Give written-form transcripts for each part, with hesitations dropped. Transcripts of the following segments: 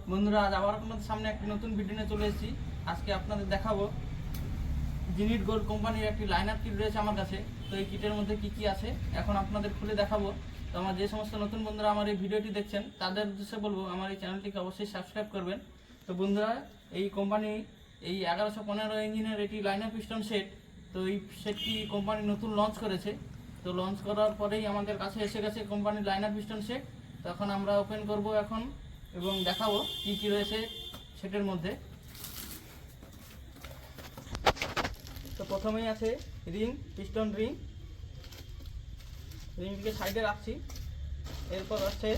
বন্ধুরা, আজ আবার আপনাদের সামনে একটি নতুন ভিডিও নিয়ে চলে এসেছি। আজকে আপনাদের দেখাবো জিনিট গোল্ড কোম্পানির একটি লাইনার কিট রয়েছে আমার কাছে। তো এই কিটের মধ্যে কি কি আছে এখন আপনাদের খুলে দেখাবো। তো আমার যে সমস্ত নতুন বন্ধুরা আমার এই ভিডিওটি দেখছেন তাদের উদ্দেশ্যে বলবো আমার এই চ্যানেলটিকে অবশ্যই সাবস্ক্রাইব করবেন। তো বন্ধুরা, এই কোম্পানি এই 1115 ইঞ্জিনের এটি লাইনার পিস্টন সেট। তো এই সেটটি কোম্পানি নতুন লঞ্চ করেছে। তো লঞ্চ করার পরেই আমাদের কাছে এসে গেছে কোম্পানির লাইনার পিস্টন সেট। তখন আমরা ওপেন করব এখন এবং দেখাবো কি কি রয়েছে সেটের মধ্যে। তো প্রথমেই আছে রিং, পিস্টন রিংটিকে সাইডে রাখছি। এরপর আছে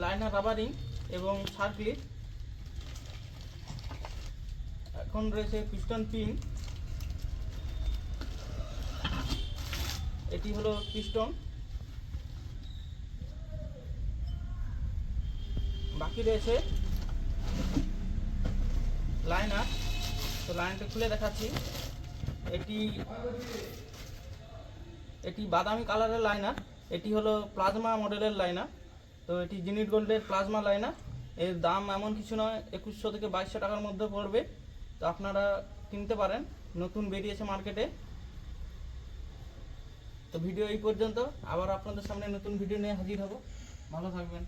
লাইনার রাবার রিং এবং সার্কিট। এখন রয়েছে পিস্টন পিন, এটি হলো পিস্টন। বাকি রয়েছে লাইনার। তো লাইনটা খুলে দেখাচ্ছি। এটি বাদামি কালারের লাইনার। এটি হলো প্লাজমা মডেলের লাইনার। তো এটি জিনিট গোল্ডের প্লাজমা লাইনার। এর দাম এমন কিছু নয়, 2100 থেকে 2200 টাকার মধ্যে পড়বে। তো আপনারা কিনতে পারেন, নতুন বেরিয়েছে মার্কেটে। তো ভিডিও এই পর্যন্ত, আবার আপনাদের সামনে নতুন ভিডিও নিয়ে হাজির হব। ভালো থাকবেন।